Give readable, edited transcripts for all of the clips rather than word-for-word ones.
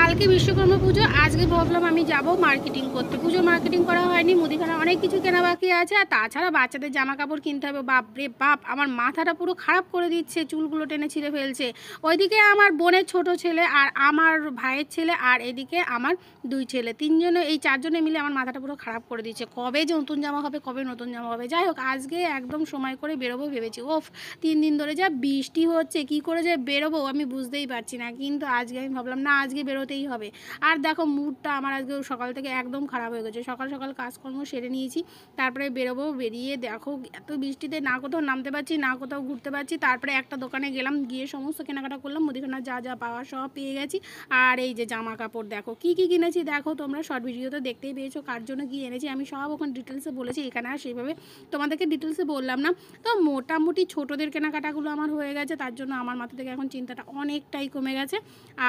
কালকে বিশ্বকর্মা পুজো, আজকে ভাবলাম আমি যাব মার্কেটিং করতে। পুজোর মার্কেটিং করা হয়নি, মুদিখানা অনেক কিছু কেনা বাকি আছে, আর তাছাড়া বাচ্চাদের জামা কাপড় কিনতে হবে। বাপ রে বাপ, আমার মাথাটা পুরো খারাপ করে দিচ্ছে, চুলগুলো টেনে ছিঁড়ে ফেলছে। ওইদিকে আমার বোনের ছোট ছেলে, আর আমার ভাইয়ের ছেলে, আর এদিকে আমার দুই ছেলে, তিনজনে, এই চারজনে মিলে আমার মাথাটা পুরো খারাপ করে দিচ্ছে। কবে যে নতুন জামা হবে, কবে নতুন জামা হবে। যাই হোক, আজকে একদম সময় করে বেরোবো ভেবেছি। ওফ, 3 দিন ধরে যা বৃষ্টি হচ্ছে, কি করে যে বেরোবো আমি বুঝতেই পারছি না। কিন্তু আজকে আমি ভাবলাম না, আজকে বেরোতেই হবে। আর দেখো, মুডটা আমার আজকে সকাল থেকে একদম খারাপ হয়ে গেছে। সকাল সকাল কাজকর্ম সেরে নিয়েছি, তারপরে বেরোবো। বেরিয়ে দেখো এত বৃষ্টিতে না কোথাও নামতে পারছি, না কোথাও ঘুরতে পারছি। তারপরে একটা দোকানে গেলাম, গিয়ে সমস্ত কেনাকাটা করলাম, মুদিখানা যা যা পাওয়া সব পেয়ে গেছি। আর এই যে জামা কাপড় দেখো কি কি কিনেছি, দেখো তোমরা শর্ট ভিডিওতে দেখতেই পেয়েছো কার জন্য কি এনেছি। আমি সব ওখানে ডিটেলসে বলেছি, এখানে আর সেইভাবে তোমাদেরকে ডিটেলসে বললাম না। তো মোটামুটি ছোটোদের কেনাকাটাগুলো আমার হয়ে গেছে, তার জন্য আমার মাথা থেকে এখন চিন্তাটা অনেকটাই কমে গেছে।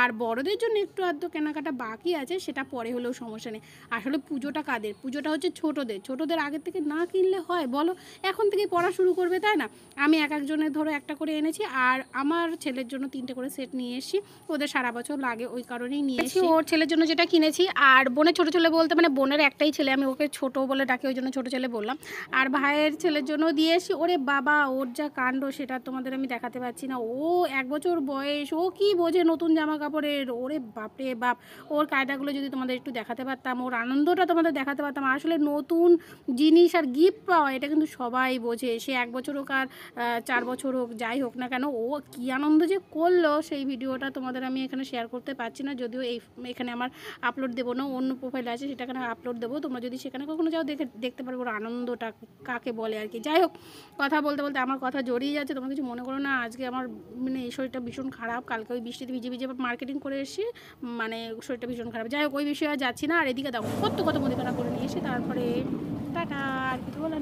আর বড়দের জন্য একটু আধটু কেনাকাটা বাকি আছে, সেটা পরে হলেও সমস্যা নেই। আসলে পুজোটা কাদের? পুজোটা হচ্ছে ছোটোদের আগের থেকে না কিনলে হয় বলো? এখন থেকে পড়া শুরু করবে, তাই না? আমি এক একজনের ধরো একটা করে এনেছি, আর আমার ছেলের জন্য 3টে করে সেট নিয়ে এসেছি। ওদের সারা বছর লাগে, ওই কারণেই নিয়ে এসেছি। ওর ছেলের জন্য যেটা কিনেছি, আর বোনের ছোটো ছেলে বলতে মানে বোনের একটাই ছেলে, আমি ওকে ছোটো বলে ডাকি, ওই জন্য ছোটো ছেলে বললাম। আর ভাইয়ের ছেলের জন্য দিয়ে এসেছি। ওরে বাবা, ওর যা কাণ্ড সেটা তোমাদের আমি দেখাতে পারছি না। ও 1 বছর বয়স, ও কি বোঝে নতুন জামা কাপড়ের? ওরে বাপরে বাপ, ওর কায়দাগুলো যদি তোমাদের একটু দেখাতে পারতাম, ওর আনন্দটা তোমাদের দেখাতে পারতাম। আসলে নতুন জিনিস আর গিফট পাওয়া, এটা কিন্তু সবাই বোঝে। সে 1 বছর হোক আর 4 বছর হোক, যাই হোক না কেন, ও কী আনন্দ যে করলো, সেই ভিডিওটা তোমাদের আমি এখানে শেয়ার করতে পারছি না। যদিও এখানে আমার আপলোড দেবো না, অন্য প্রোফাইল আছে, সেটা এখানে আপলোড দেবো। তোমরা যদি সেখানে কখনো যাও দেখতে পারবো ওর আনন্দটা কাকে বলে আর কি। যাই হোক, কথা বলতে বলতে আমার কথা জড়িয়ে যাচ্ছে, তোমরা কিছু মনে করো না। আজকে আমার মানে এই শরীরটা ভীষণ খারাপ, কালকে ওই বৃষ্টিতে ভিজে ভিজে মার্কেটিং করে এসেছি, মানে শরীরটা ভীষণ খারাপ। যাই হোক, ওই বিষয়ে আর যাচ্ছি না। আর এদিকে দেখো কত মুদিখানা করে নিয়ে এসে তারপরে টাটা, আর কিছু বলার